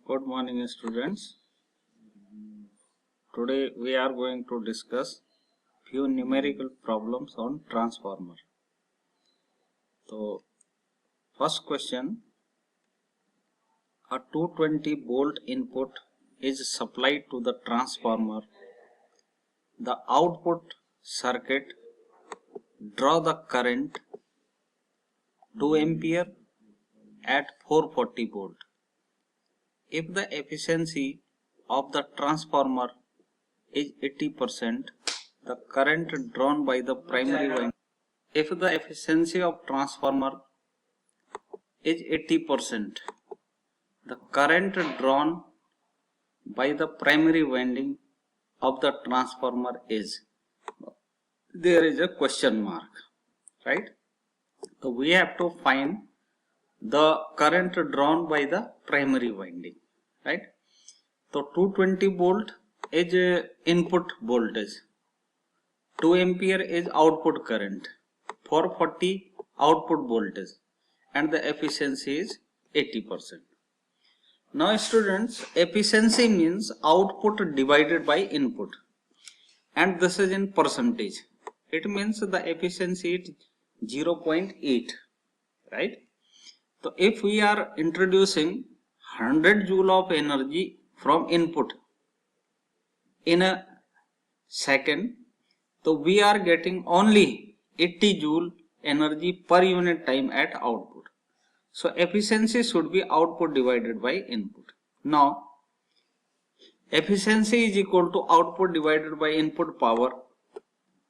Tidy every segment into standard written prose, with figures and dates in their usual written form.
Good morning, students. Today we are going to discuss few numerical problems on transformer. So, first question: a 220 volt input is supplied to the transformer. The output circuit draw the current 2 ampere at 440 volt. If the efficiency of the transformer is 80%, the current drawn by the primary winding. If the efficiency of transformer is 80%, the current drawn by the primary winding of the transformer is, there is a question mark, right? So we have to find the current drawn by the primary winding, right? So 220 volt is input voltage, 2 ampere is output current, 440 output voltage, and the efficiency is 80%. Now students, efficiency means output divided by input, and this is in percentage. It means the efficiency is 0.8, right? So if we are introducing 100 joule of energy from input in a second, so we are getting only 80 joule energy per unit time at output. So efficiency should be output divided by input. Now efficiency is equal to output divided by input power.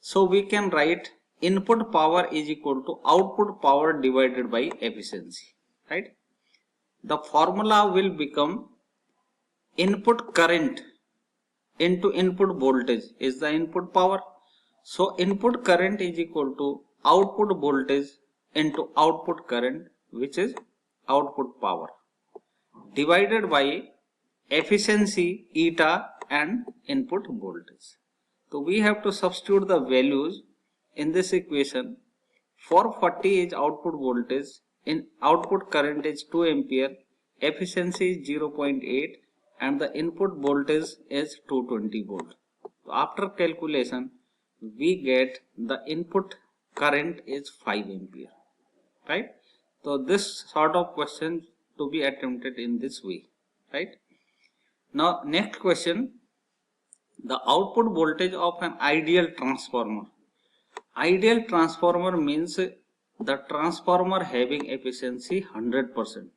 So we can write input power is equal to output power divided by efficiency, right? The formula will become input current into input voltage is the input power. So input current is equal to output voltage into output current, which is output power, divided by efficiency eta and input voltage. So we have to substitute the values in this equation. 440 is output voltage, in output current is 2 ampere, efficiency is 0.8, and the input voltage is 220 volt. So after calculation, we get the input current is 5 ampere, right? So this sort of question to be attempted in this way, right? Now next question, the output voltage of an ideal transformer. Ideal transformer means the transformer having efficiency 100%.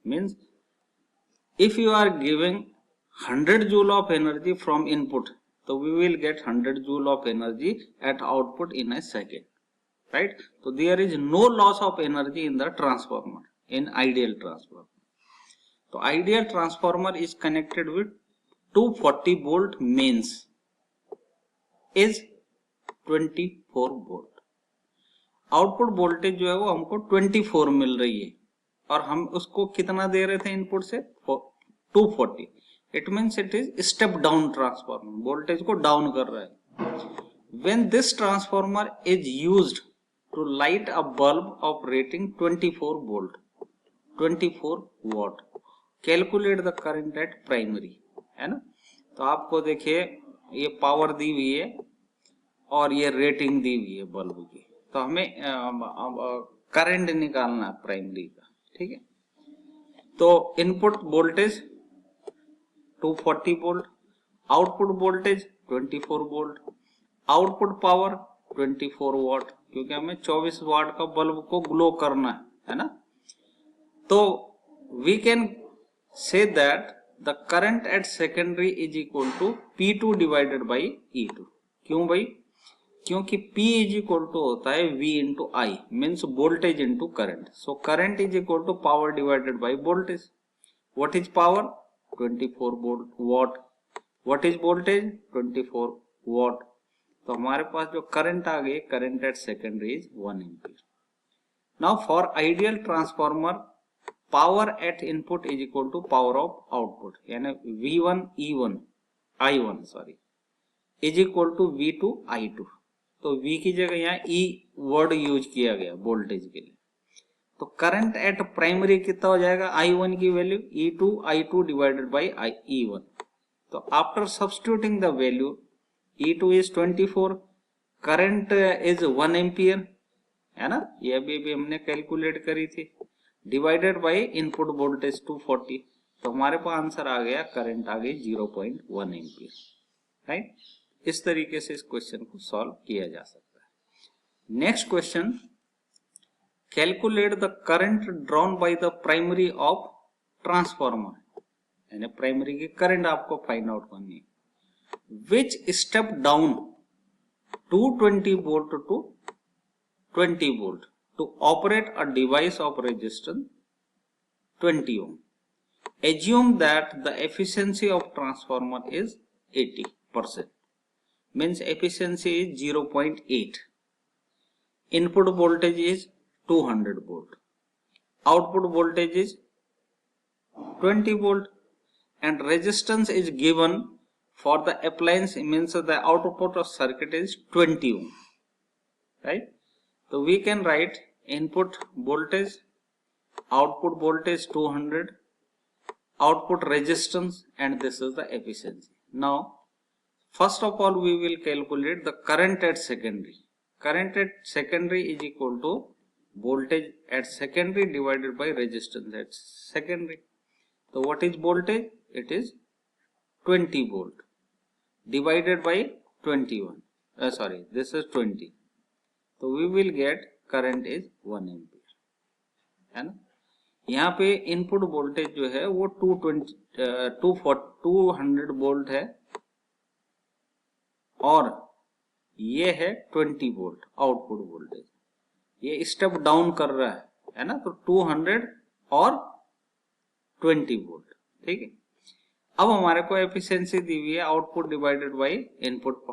Means if you are giving 100 joule of energy from input, so we will get 100 joule of energy at output in a second, right? So there is no loss of energy in the transformer, in ideal transformer. So ideal transformer is connected with 240 volt mains is 24 volt. Output voltage जो है वो हमको 24 मिल रही है और हम उसको कितना दे रहे थे इनपुट से 240. It means it is step down transformer, voltage को डाउन कर रहा है. When this transformer is used to light a bulb of rating 24 volt, 24 watt, calculate the current at primary, है ना. तो आपको देखिए ये पावर दी हुई है और ये रेटिंग दी हुई है बल्ब की, तो हमें करंट निकालना है प्राइमरी का, ठीक है. तो input voltage 240 volt, output voltage 24 volt, output power 24 what, क्योंकि हमें 24 वाट का बल्ब को ग्लो करना है ना. तो we can say that the current at secondary is equal to P2 divided by E2. क्यों भाई? क्योंकि P इज इक्वल टू होता है V into I, means voltage into current. So current is equal to power divided by voltage. What is power? 24 watt. What is voltage? 24 watt. तो हमारे पास जो current आ गई, current at secondary is 1 ampere. Now for ideal transformer, power at input is equal to power of output, यानी V1 I1 sorry is equal to V2 I2. तो V की जगह यहाँ E वर्ड यूज किया गया voltage के लिए. तो तो करंट एट प्राइमरी कितना हो जाएगा, I1 की value I2 divided by E1। तो after substituting the value E2 is 24, current is 1 ampere, है ना, ये अभी हमने कैलकुलेट करी थी, डिवाइडेड बाई इनपुट वोल्टेज 240। तो हमारे पास आंसर आ गया, करंट आ गई 0.1 एम्पियर, राइट। इस तरीके से इस क्वेश्चन को सॉल्व किया जा सकता है। Next question, calculate the current drawn by the primary of transformer, यानी प्राइमरी की करंट आपको फाइंड आउट करनी है। Which step down 220 volt to 20 volt to operate a device of resistance 20 ohm. Assume that the efficiency of transformer is 80%, means efficiency is 0.8. Input voltage is 200 volt. Output voltage is 20 volt and resistance is given for the appliance, means the output of circuit is 20 ohm, right? So we can write input voltage, output voltage 200, output resistance, and this is the efficiency. Now first of all we will calculate the current at secondary. Current at secondary is equal to voltage at secondary divided by resistance at secondary. So what is voltage? It is 20 volt divided by 21. This is 20. तो we will get current is 1 ampere, है ना। यहाँ पे input voltage जो है वो 200 volt है और ये है 20 वोल्ट आउटपुट वोल्टेज। ये स्टेप डाउन कर रहा है ना, तो 200 और 20 वोल्ट, ठीक है। अब हमारे को एफिशिएंसी दी हुई है आउटपुट डिवाइडेड बाय इनपुट,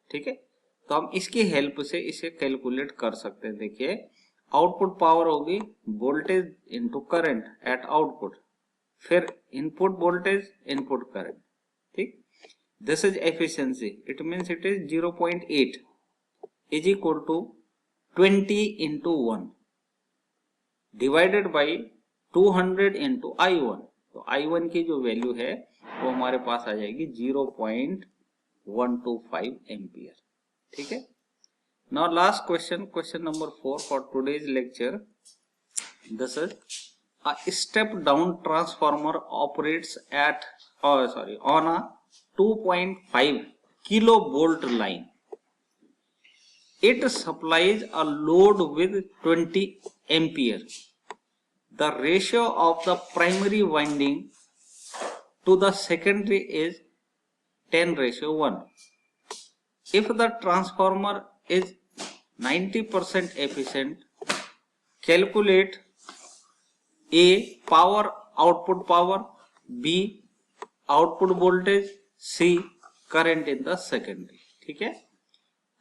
ठीक है। तो हम इसकी हेल्प से इसे कैलकुलेट कर सकते हैं। देखिए आउटपुट पावर होगी voltage into current at output, फिर इनपुट वोल्टेज इनपुट करंट, ठीक। This is efficiency, it means it is 0.8 is equal to 20 into 1 divided by 200 into I1। तो I1 की जो वैल्यू है वो हमारे पास आ जाएगी 0.125 एम्पियर, ठीक है। Now last question, question number 4 for today's lecture. This is a step down transformer operates at on a 2.5 kilo volt line. It supplies a load with 20 ampere. The ratio of the primary winding to the secondary is 10:1. If the transformer is 90% efficient, calculate A. Power, output power, B. output voltage, C. current in the secondary, ठीक है।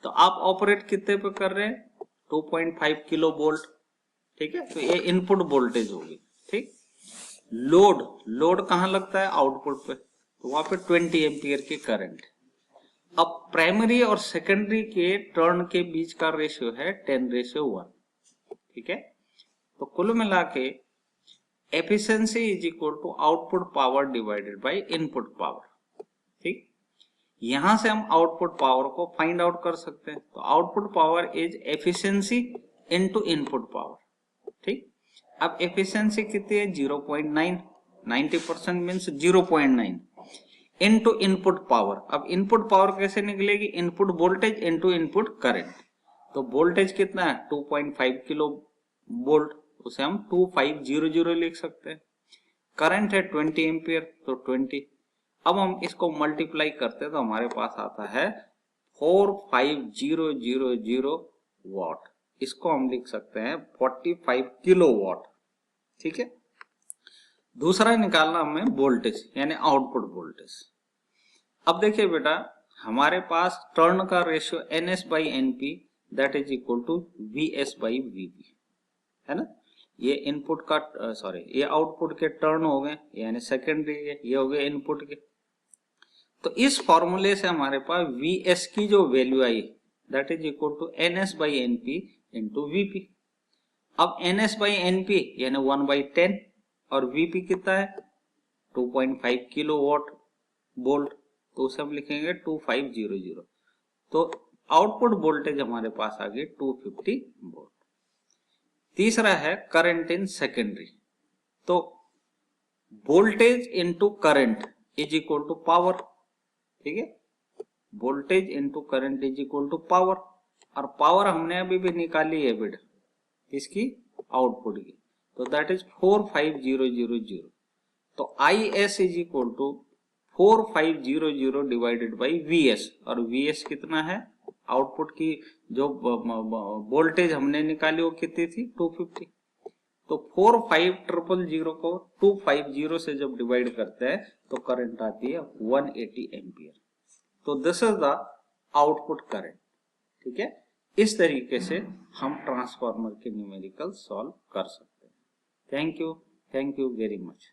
तो आप operate कितने पे कर रहे हैं, 2.5 kilo volt, ठीक है। तो ये इनपुट वोल्टेज होगी, ठीक। लोड कहां लगता है, आउटपुट पे, तो वहां पे 20 एम्पियर की करंट। अब प्राइमरी और सेकेंडरी के टर्न के बीच का रेशियो है 10:1, ठीक है। तो कुल मिला के efficiency is equal to output power divided by input power, ठीक। यहां से हम आउटपुट पावर को फाइंड आउट कर सकते हैं। तो output power is efficiency into input power, ठीक। अब एफिशिएंसी कितनी है, 0.9, 90% मींस 0.9 इनटू इनपुट पावर। अब इनपुट पावर कैसे निकलेगी, input voltage into input current. तो वोल्टेज कितना है, 2.5 किलो वोल्ट, उसे हम 2500 लिख सकते हैं। करंट है 20 एम्पियर, तो 20। अब हम इसको मल्टीप्लाई करते हैं तो हमारे पास आता है 45000 वाट। इसको हम लिख सकते हैं 45 किलो वाट, ठीक है। दूसरा निकालना हमें वोल्टेज यानी आउटपुट वोल्टेज। अब देखिए बेटा, हमारे पास टर्न का ratio NS/NP that is equal to VS/VP, है ना। ये इनपुट का ये आउटपुट के टर्न हो गए, यानी सेकेंडरी के, ये हो गए इनपुट के। तो इस फॉर्मूले से हमारे पास VS की जो वैल्यू आई that is equal to NS/NP into VP। अब NS बाई NP यानी 1/10 और VP कितना है 2.5 किलो वॉट वोल्ट, तो उसे हम लिखेंगे 2500। तो आउटपुट वोल्टेज हमारे पास आ गई 250 वोल्ट। तीसरा है करंट इन सेकेंडरी, तो voltage into current is equal to power, ठीक है, voltage into current is equal to power, और पावर हमने अभी भी निकाली है बिड इसकी आउटपुट की, तो दैट इज 45000। तो IS is equal to 4500 divided by VS, और VS कितना है, आउटपुट की जो वोल्टेज हमने निकाली वो कितनी थी 250। तो 4500 को 250 से जब डिवाइड करते हैं तो करंट आती है 180 एम्पियर। तो this is the output current, ठीक है। इस तरीके से हम ट्रांसफार्मर के न्यूमेरिकल सॉल्व कर सकते हैं। Thank you very much.